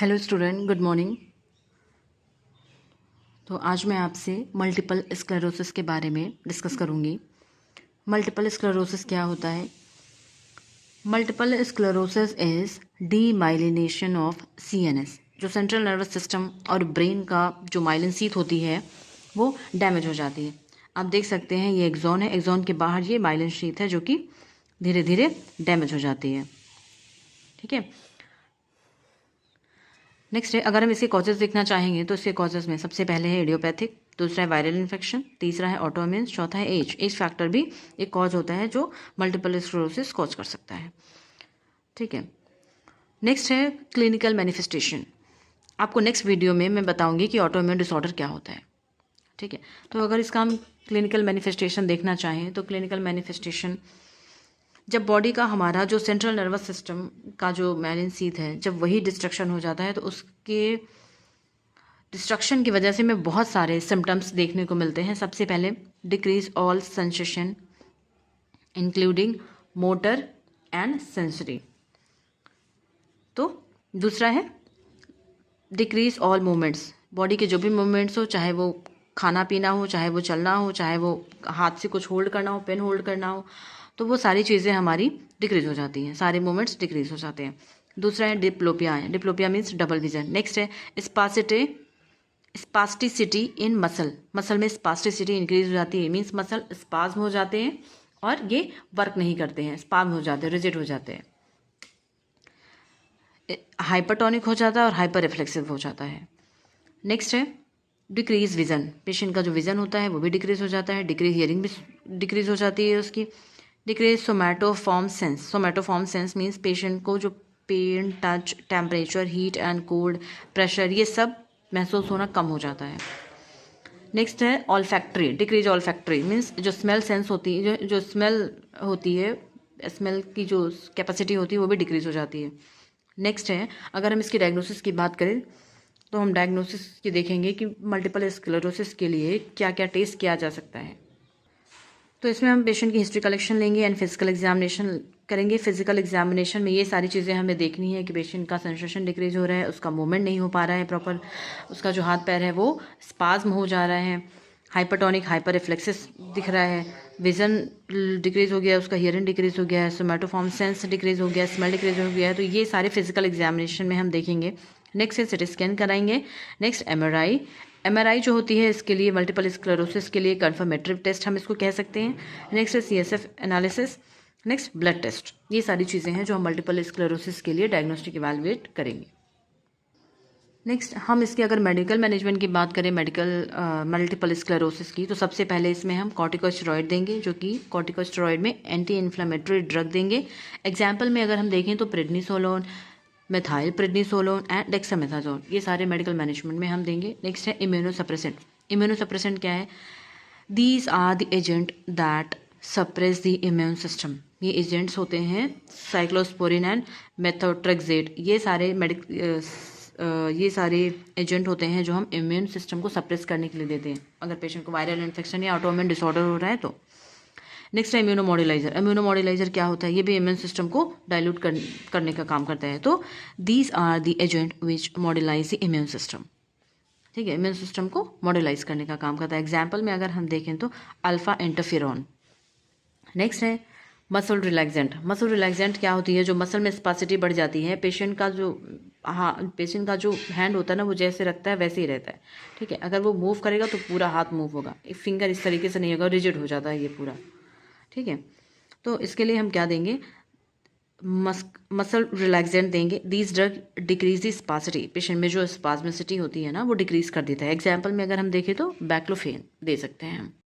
Hello student, good morning. तो आज मैं आपसे मल्टीपल स्क्लेरोसिस के बारे में डिस्कस करूंगी। मल्टीपल स्क्लेरोसिस क्या होता है? Multiple sclerosis is demyelination of CNS. जो सेंट्रल नर्वस सिस्टम और ब्रेन का जो माइलिन शीथ होती है वो डैमेज हो जाती है। आप देख सकते हैं ये एक्सॉन है, एक्सॉन के बाहर ये माइलिन शीथ है जो कि धीरे धीरे डैमेज हो जाती है। ठीक है। नेक्स्ट है, अगर हम इसके कॉजेज देखना चाहेंगे तो इसके कॉजेज में सबसे पहले है इडियोपैथिक, दूसरा है वायरल इन्फेक्शन, तीसरा है ऑटोइम्यून, चौथा है एज। एज फैक्टर भी एक कॉज होता है जो मल्टीपल स्क्लेरोसिस कॉज कर सकता है। ठीक है। नेक्स्ट है क्लिनिकल मैनिफेस्टेशन। आपको नेक्स्ट वीडियो में मैं बताऊंगी कि ऑटोइम्यून डिसऑर्डर क्या होता है। ठीक है। तो अगर इसका हम क्लिनिकल मैनिफेस्टेशन देखना चाहें तो क्लिनिकल मैनिफेस्टेशन, जब बॉडी का हमारा जो सेंट्रल नर्वस सिस्टम का जो माइलिन शीथ है जब वही डिस्ट्रक्शन हो जाता है तो उसके डिस्ट्रक्शन की वजह से हमें बहुत सारे सिम्टम्स देखने को मिलते हैं। सबसे पहले decrease all sensation including motor and sensory. तो दूसरा है डिक्रीज ऑल मूवमेंट्स। बॉडी के जो भी मूवमेंट्स हो, चाहे वो खाना पीना हो, चाहे वो चलना हो, चाहे वो हाथ से कुछ होल्ड करना हो, पेन होल्ड करना हो, तो वो सारी चीज़ें हमारी डिक्रीज हो जाती हैं, सारे मूवमेंट्स डिक्रीज हो जाते हैं। दूसरा है डिप्लोपिया है। Diplopia means double vision. Next है स्पास्टिसिटी इन मसल। मसल में स्पास्टिसिटी इंक्रीज हो जाती है, मीन्स मसल स्पाज्म हो जाते हैं और ये वर्क नहीं करते हैं, स्पाज्म हो जाते हैं, रिजिड हो जाते हैं। हाइपरटोनिक हो जाता है और हाइपर रिफ्लेक्सिव हो जाता है। नेक्स्ट है डिक्रीज विजन। पेशेंट का जो विजन होता है वो भी डिक्रीज हो जाता है। डिक्रीज हियरिंग भी डिक्रीज हो जाती है उसकी। Decrease somatoform sense. Somatoform sense means patient को जो pain, touch, temperature, heat and cold, pressure, ये सब महसूस होना कम हो जाता है। नेक्स्ट है ऑल्फैक्ट्री। डिक्रीज ऑल्फैक्ट्री मीन्स जो स्मेल सेंस होती है, जो स्मेल होती है, स्मेल की जो कैपेसिटी होती है वो भी डिक्रीज हो जाती है। नेक्स्ट है, अगर हम इसकी डायग्नोसिस की बात करें तो हम डायग्नोसिस की देखेंगे कि मल्टीपल स्क्लेरोसिस के लिए क्या क्या टेस्ट किया जा सकता है। तो इसमें हम पेशेंट की हिस्ट्री कलेक्शन लेंगे एंड फिजिकल एग्जामिनेशन करेंगे। फिजिकल एग्जामिनेशन में ये सारी चीज़ें हमें देखनी है कि पेशेंट का सेंसेशन डिक्रीज हो रहा है, उसका मूवमेंट नहीं हो पा रहा है प्रॉपर, उसका जो हाथ पैर है वो स्पाज्म हो जा रहा है, हाइपरटोनिक हाइपर रिफ्लेक्सिस दिख रहा है, विजन डिक्रीज हो गया, उसका हियरिंग डिक्रीज हो गया है, सोमैटोफॉर्म सेंस डिक्रीज हो गया, स्मेल डिक्रीज हो गया है। तो ये सारे फिजिकल एग्जामिनेशन में हम देखेंगे। नेक्स्ट है सिटी स्कैन कराएंगे। Next MRI. एमआरआई जो होती है इसके लिए मल्टीपल स्क्लेरोसिस के लिए कन्फर्मेटिव टेस्ट हम इसको कह सकते हैं। नेक्स्ट है CSF analysis. Next blood test. ये सारी चीज़ें हैं जो हम मल्टीपल स्क्लेरोसिस के लिए डायग्नोस्टिक इवैल्यूएट करेंगे। नेक्स्ट हम इसके अगर मेडिकल मैनेजमेंट की बात करें, मल्टीपल स्क्लेरोसिस की, तो सबसे पहले इसमें हम कॉर्टिकोस्टेरॉइड देंगे, जो कि कॉर्टिकोस्टेरॉइड में एंटी इन्फ्लेमेटरी ड्रग देंगे। एग्जाम्पल में अगर हम देखें तो prednisolone, methyl prednisolone and dexamethasone, ये सारे मेडिकल मैनेजमेंट में हम देंगे। नेक्स्ट है इम्यूनोसप्रेसेंट। इम्यूनोसप्रेसेंट क्या है? These are the agent that suppress the immune system. ये एजेंट्स होते हैं साइक्लोस्पोरिन एंड मेथोट्रेक्सेट। ये सारे एजेंट होते हैं जो हम इम्यून सिस्टम को सप्रेस करने के लिए देते हैं अगर पेशेंट को वायरल इन्फेक्शन या ऑटोइम्यून डिसऑर्डर हो रहा है तो। नेक्स्ट है इम्यूनोमॉड्यूलाइजर। इम्यूनोमॉड्यूलाइजर क्या होता है? ये भी इम्यून सिस्टम को डाइल्यूट करने का काम करता है। तो these are the agent which modulize the immune system. ठीक है, इम्यून सिस्टम को मॉड्यूलाइज करने का काम करता है। एग्जाम्पल में अगर हम देखें तो अल्फा इंटरफेरॉन। नेक्स्ट है मसल रिलैक्सेंट। मसल रिलैक्सेंट क्या होती है? जो मसल में स्पासिटी बढ़ जाती है, पेशेंट का जो हैंड होता है ना वो जैसे रखता है वैसे ही रहता है। ठीक है, अगर वो मूव करेगा तो पूरा हाथ मूव होगा, एक फिंगर इस तरीके से नहीं होगा, रिजिड हो जाता है ये पूरा। ठीक है, तो इसके लिए हम क्या देंगे? मसल रिलैक्सेंट देंगे। These drug decrease the spasticity. Patient में जो स्पाज्मिसिटी होती है ना वो डिक्रीज कर देता है। एग्जाम्पल में अगर हम देखें तो बैक्लोफेन दे सकते हैं हम।